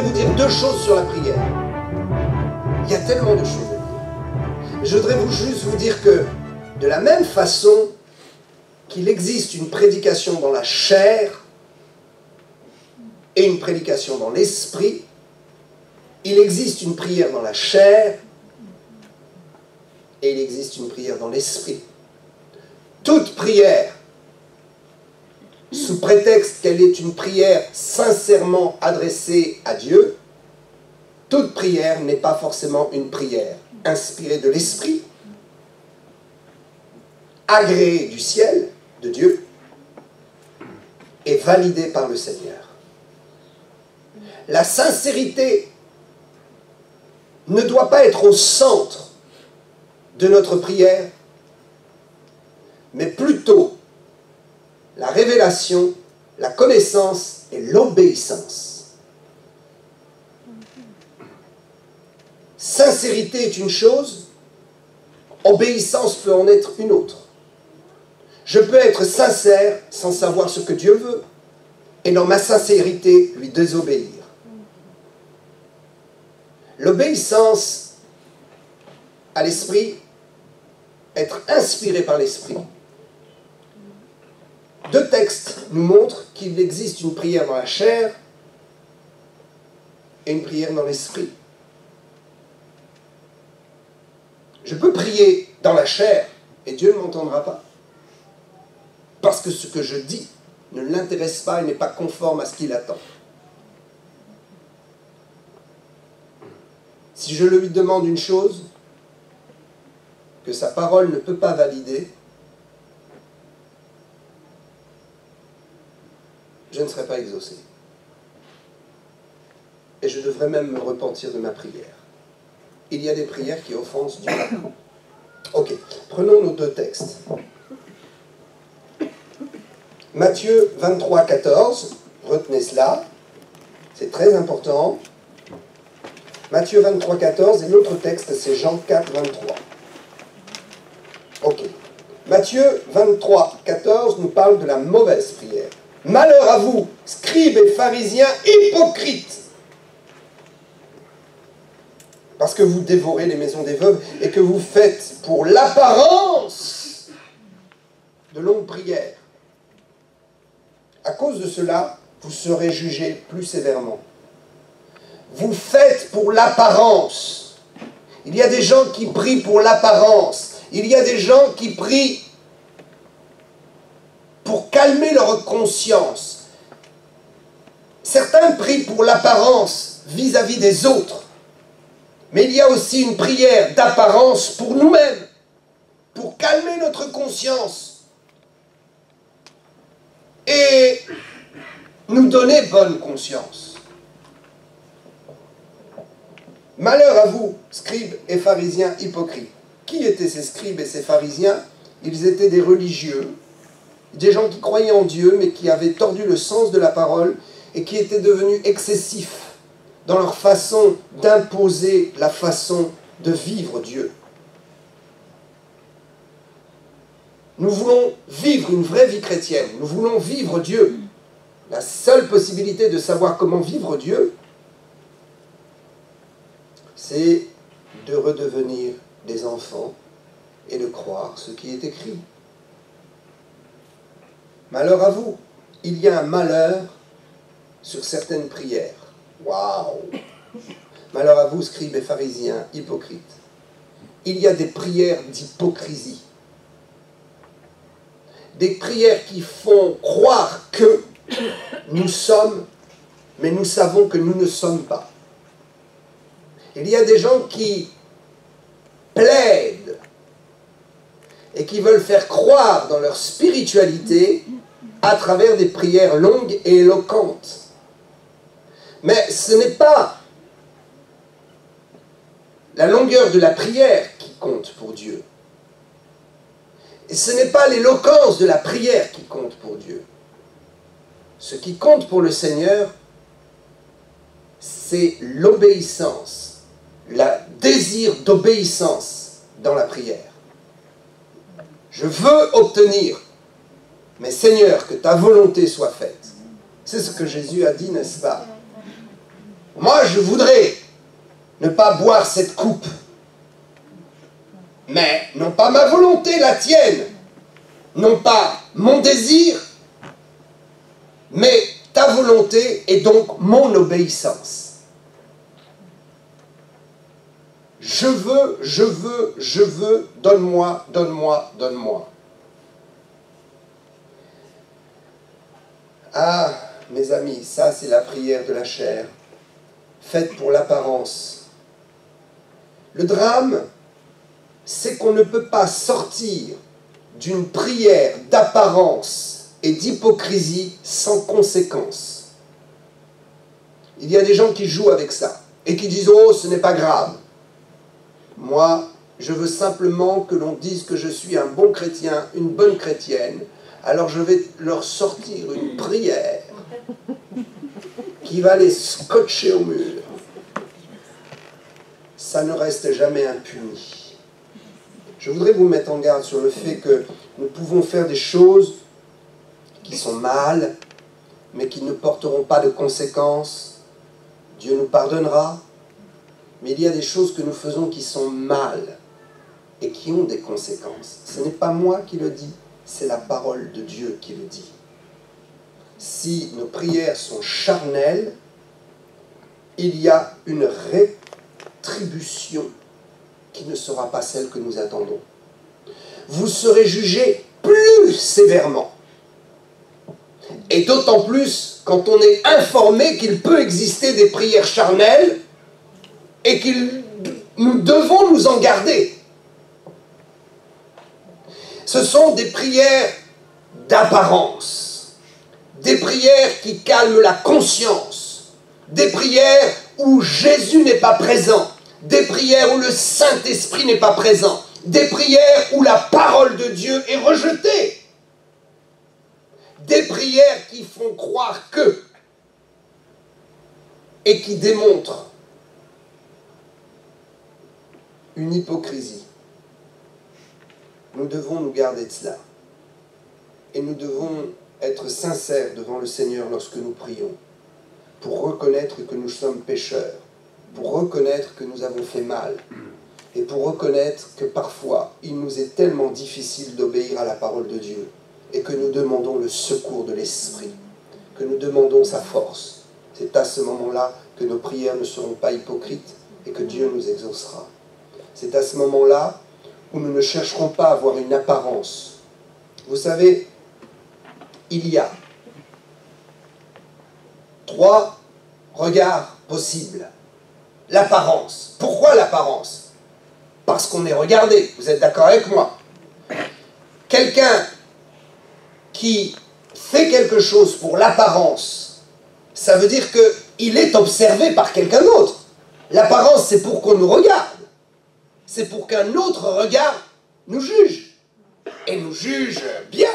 voudrais vous dire deux choses sur la prière. Il y a tellement de choses à dire. Je voudrais juste vous dire que, de la même façon qu'il existe une prédication dans la chair et une prédication dans l'esprit, il existe une prière dans la chair et il existe une prière dans l'esprit. Toute prière, sous prétexte qu'elle est une prière sincèrement adressée à Dieu, toute prière n'est pas forcément une prière inspirée de l'esprit, agréée du ciel, de Dieu, et validée par le Seigneur. La sincérité ne doit pas être au centre de notre prière, mais plutôt la révélation, la connaissance et l'obéissance. Sincérité est une chose, obéissance peut en être une autre. Je peux être sincère sans savoir ce que Dieu veut, et dans ma sincérité, lui désobéir. L'obéissance à l'esprit, être inspiré par l'esprit. Deux textes nous montrent qu'il existe une prière dans la chair et une prière dans l'esprit. Je peux prier dans la chair et Dieu ne m'entendra pas. Parce que ce que je dis ne l'intéresse pas et n'est pas conforme à ce qu'il attend. Si je lui demande une chose que sa parole ne peut pas valider, je ne serai pas exaucé. Et je devrais même me repentir de ma prière. Il y a des prières qui offensent Dieu. Ok, prenons nos deux textes. Matthieu 23, 14, retenez cela, c'est très important. Matthieu 23, 14, et l'autre texte, c'est Jean 4, 23. Ok. Matthieu 23, 14 nous parle de la mauvaise prière. Malheur à vous, scribes et pharisiens hypocrites, parce que vous dévorez les maisons des veuves et que vous faites pour l'apparence de longues prières. À cause de cela, vous serez jugés plus sévèrement. Vous faites pour l'apparence. Il y a des gens qui prient pour l'apparence. Il y a des gens qui prient pour calmer leur conscience. Certains prient pour l'apparence vis-à-vis des autres. Mais il y a aussi une prière d'apparence pour nous-mêmes, pour calmer notre conscience et nous donner bonne conscience. Malheur à vous, scribes et pharisiens hypocrites. Qui étaient ces scribes et ces pharisiens? Ils étaient des religieux, des gens qui croyaient en Dieu, mais qui avaient tordu le sens de la parole et qui étaient devenus excessifs dans leur façon d'imposer la façon de vivre Dieu. Nous voulons vivre une vraie vie chrétienne, nous voulons vivre Dieu. La seule possibilité de savoir comment vivre Dieu, c'est de redevenir des enfants et de croire ce qui est écrit. Malheur à vous, il y a un malheur sur certaines prières. Waouh! Malheur à vous, scribes et pharisiens, hypocrites. Il y a des prières d'hypocrisie. Des prières qui font croire que nous sommes, mais nous savons que nous ne sommes pas. Il y a des gens qui plaident et qui veulent faire croire dans leur spiritualité à travers des prières longues et éloquentes. Mais ce n'est pas la longueur de la prière qui compte pour Dieu. Et ce n'est pas l'éloquence de la prière qui compte pour Dieu. Ce qui compte pour le Seigneur, c'est l'obéissance, le désir d'obéissance dans la prière. Je veux obtenir, mais Seigneur, que ta volonté soit faite. C'est ce que Jésus a dit, n'est-ce pas? Moi, je voudrais ne pas boire cette coupe. Mais non pas ma volonté, la tienne. Non pas mon désir, mais ta volonté et donc mon obéissance. Je veux, donne-moi, donne-moi, donne-moi. Ah, mes amis, ça c'est la prière de la chair, faite pour l'apparence. Le drame, c'est qu'on ne peut pas sortir d'une prière d'apparence et d'hypocrisie sans conséquence. Il y a des gens qui jouent avec ça et qui disent « Oh, ce n'est pas grave ». Moi, je veux simplement que l'on dise que je suis un bon chrétien, une bonne chrétienne. Alors je vais leur sortir une prière qui va les scotcher au mur. Ça ne reste jamais impuni. Je voudrais vous mettre en garde sur le fait que nous pouvons faire des choses qui sont mal, mais qui ne porteront pas de conséquences. Dieu nous pardonnera. Mais il y a des choses que nous faisons qui sont mal et qui ont des conséquences. Ce n'est pas moi qui le dis, c'est la parole de Dieu qui le dit. Si nos prières sont charnelles, il y a une rétribution qui ne sera pas celle que nous attendons. Vous serez jugés plus sévèrement. Et d'autant plus quand on est informé qu'il peut exister des prières charnelles et que nous devons nous en garder. Ce sont des prières d'apparence, des prières qui calment la conscience, des prières où Jésus n'est pas présent, des prières où le Saint-Esprit n'est pas présent, des prières où la parole de Dieu est rejetée, des prières qui font croire que et qui démontrent une hypocrisie. Nous devons nous garder de cela. Et nous devons être sincères devant le Seigneur lorsque nous prions, pour reconnaître que nous sommes pécheurs, pour reconnaître que nous avons fait mal, et pour reconnaître que parfois, il nous est tellement difficile d'obéir à la parole de Dieu, et que nous demandons le secours de l'Esprit, que nous demandons sa force. C'est à ce moment-là que nos prières ne seront pas hypocrites, et que Dieu nous exaucera. C'est à ce moment-là où nous ne chercherons pas à avoir une apparence. Vous savez, il y a 3 regards possibles. L'apparence. Pourquoi l'apparence? Parce qu'on est regardé. Vous êtes d'accord avec moi? Quelqu'un qui fait quelque chose pour l'apparence, ça veut dire qu'il est observé par quelqu'un d'autre. L'apparence, c'est pour qu'on nous regarde. C'est pour qu'un autre regard nous juge. Et nous juge bien.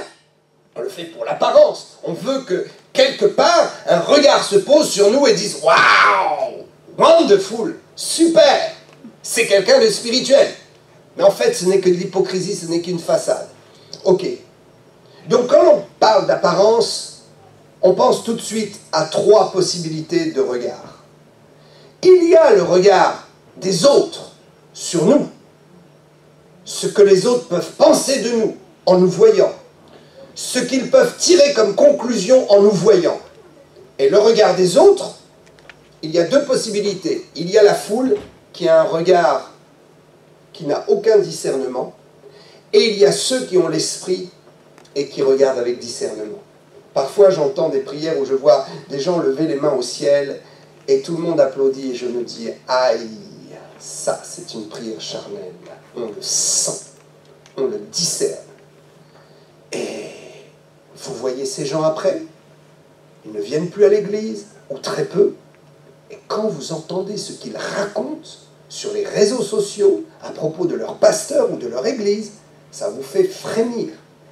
On le fait pour l'apparence. On veut que, quelque part, un regard se pose sur nous et dise « Waouh! Wonderful! Super! C'est quelqu'un de spirituel. » Mais en fait, ce n'est que de l'hypocrisie, ce n'est qu'une façade. Ok. Donc quand on parle d'apparence, on pense tout de suite à 3 possibilités de regard. Il y a le regard des autres sur nous, ce que les autres peuvent penser de nous en nous voyant, ce qu'ils peuvent tirer comme conclusion en nous voyant. Et le regard des autres, il y a 2 possibilités. Il y a la foule qui a un regard qui n'a aucun discernement, et il y a ceux qui ont l'esprit et qui regardent avec discernement. Parfois j'entends des prières où je vois des gens lever les mains au ciel et tout le monde applaudit et je me dis « Aïe, ça c'est une prière charnelle. » On le sent, on le discerne. Et vous voyez ces gens après, ils ne viennent plus à l'église, ou très peu. Et quand vous entendez ce qu'ils racontent sur les réseaux sociaux à propos de leur pasteur ou de leur église, ça vous fait frémir.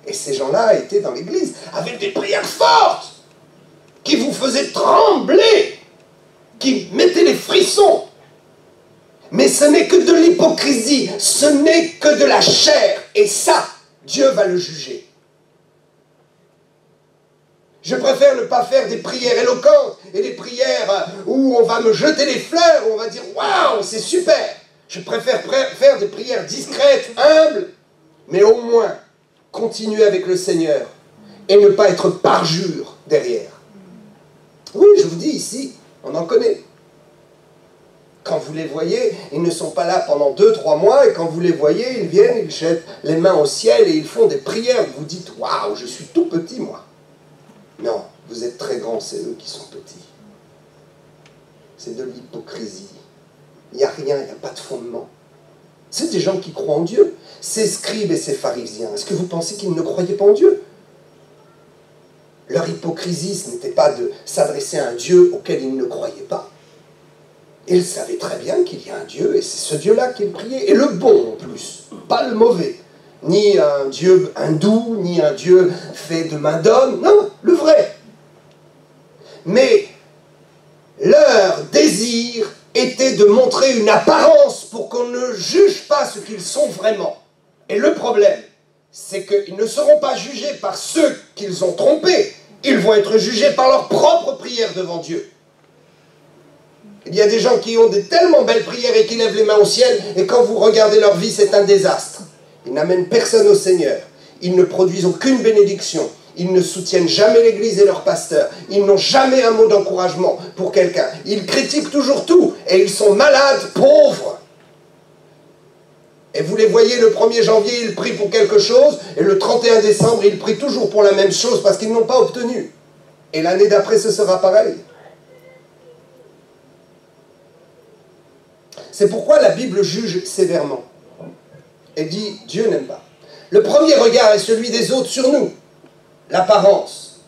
Et ces gens-là étaient dans l'église avec des prières fortes qui vous faisaient trembler, qui mettaient les frissons. Mais ce n'est que de l'hypocrisie, ce n'est que de la chair. Et ça, Dieu va le juger. Je préfère ne pas faire des prières éloquentes et des prières où on va me jeter les fleurs, où on va dire « Waouh, c'est super !» Je préfère faire des prières discrètes, humbles, mais au moins continuer avec le Seigneur et ne pas être parjure derrière. Oui, je vous dis ici, on en connaît. Quand vous les voyez, ils ne sont pas là pendant 2-3 mois, et quand vous les voyez, ils viennent, ils jettent les mains au ciel et ils font des prières. Vous dites « Waouh, je suis tout petit, moi !» Non, vous êtes très grands, c'est eux qui sont petits. C'est de l'hypocrisie. Il n'y a rien, il n'y a pas de fondement. C'est des gens qui croient en Dieu. Ces scribes et ces pharisiens, est-ce que vous pensez qu'ils ne croyaient pas en Dieu? Leur hypocrisie, ce n'était pas de s'adresser à un Dieu auquel ils ne croyaient pas. Ils savaient très bien qu'il y a un Dieu, et c'est ce Dieu-là qu'ils priaient, et le bon en plus, pas le mauvais. Ni un Dieu hindou, ni un Dieu fait de main d'homme, non, le vrai. Mais leur désir était de montrer une apparence pour qu'on ne juge pas ce qu'ils sont vraiment. Et le problème, c'est qu'ils ne seront pas jugés par ceux qu'ils ont trompés, ils vont être jugés par leur propre prière devant Dieu. Il y a des gens qui ont des tellement belles prières et qui lèvent les mains au ciel, et quand vous regardez leur vie, c'est un désastre. Ils n'amènent personne au Seigneur, ils ne produisent aucune bénédiction, ils ne soutiennent jamais l'Église et leur pasteur, ils n'ont jamais un mot d'encouragement pour quelqu'un, ils critiquent toujours tout, et ils sont malades, pauvres. Et vous les voyez, le 1er janvier, ils prient pour quelque chose, et le 31 décembre, ils prient toujours pour la même chose, parce qu'ils n'ont pas obtenu. Et l'année d'après, ce sera pareil. C'est pourquoi la Bible juge sévèrement. Elle dit, Dieu n'aime pas. Le premier regard est celui des autres sur nous, l'apparence.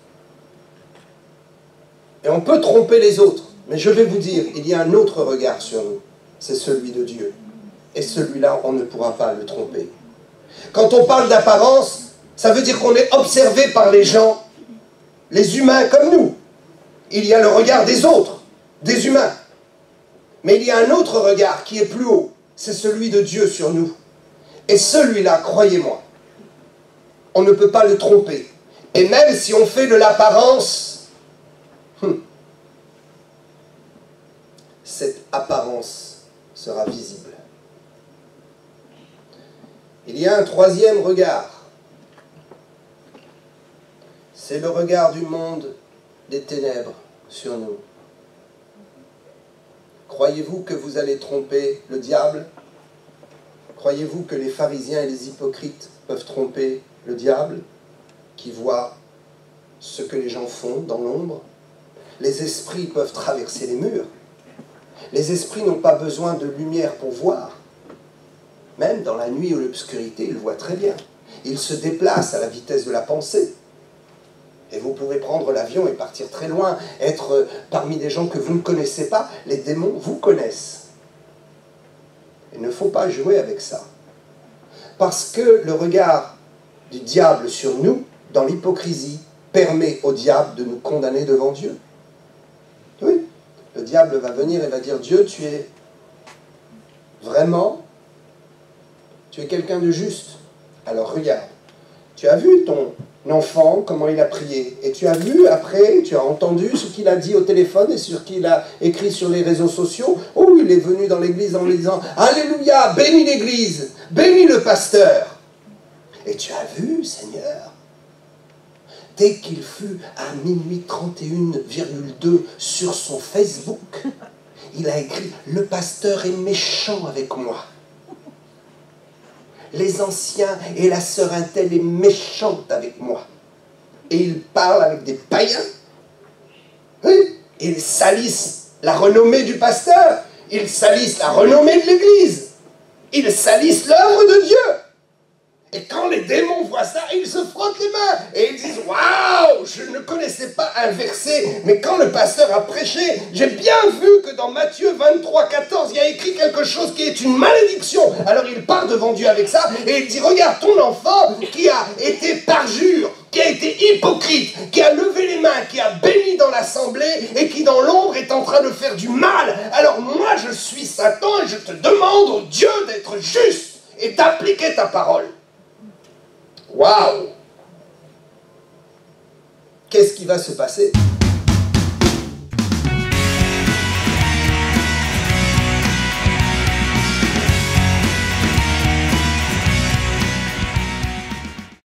Et on peut tromper les autres, mais je vais vous dire, il y a un autre regard sur nous, c'est celui de Dieu. Et celui-là, on ne pourra pas le tromper. Quand on parle d'apparence, ça veut dire qu'on est observé par les gens, les humains comme nous. Il y a le regard des autres, des humains. Mais il y a un autre regard qui est plus haut, c'est celui de Dieu sur nous. Et celui-là, croyez-moi, on ne peut pas le tromper. Et même si on fait de l'apparence, cette apparence sera visible. Il y a un troisième regard. C'est le regard du monde des ténèbres sur nous. Croyez-vous que vous allez tromper le diable? Croyez-vous que les pharisiens et les hypocrites peuvent tromper le diable, qui voit ce que les gens font dans l'ombre? Les esprits peuvent traverser les murs. Les esprits n'ont pas besoin de lumière pour voir. Même dans la nuit ou l'obscurité, ils voient très bien. Ils se déplacent à la vitesse de la pensée. Et vous pouvez prendre l'avion et partir très loin, être parmi des gens que vous ne connaissez pas. Les démons vous connaissent. Il ne faut pas jouer avec ça. Parce que le regard du diable sur nous, dans l'hypocrisie, permet au diable de nous condamner devant Dieu. Oui, le diable va venir et va dire, Dieu, tu es vraiment, tu es quelqu'un de juste. Alors regarde, tu as vu ton enfant, comment il a prié, et tu as vu après, tu as entendu ce qu'il a dit au téléphone et ce qu'il a écrit sur les réseaux sociaux. Oh, il est venu dans l'église en lui disant « Alléluia, bénis l'église, bénis le pasteur ». Et tu as vu, Seigneur, dès qu'il fut à minuit 31,2 sur son Facebook, il a écrit « Le pasteur est méchant avec moi ». Les anciens et la sœur Intel est méchante avec moi. Et ils parlent avec des païens. Oui, ils salissent la renommée du pasteur. Ils salissent la renommée de l'Église. Ils salissent l'œuvre de Dieu. Et quand les démons voient ça, ils se frottent les mains. Et ils disent, waouh, je ne connaissais pas un verset. Mais quand le pasteur a prêché, j'ai bien vu que dans Matthieu 23, 14, il y a écrit quelque chose qui est une malédiction. Alors il part devant Dieu avec ça. Et il dit, regarde ton enfant qui a été parjure, qui a été hypocrite, qui a levé les mains, qui a béni dans l'assemblée et qui dans l'ombre est en train de faire du mal. Alors moi je suis Satan et je te demande au Dieu d'être juste et d'appliquer ta parole. Waouh! qu'est-ce qui va se passer?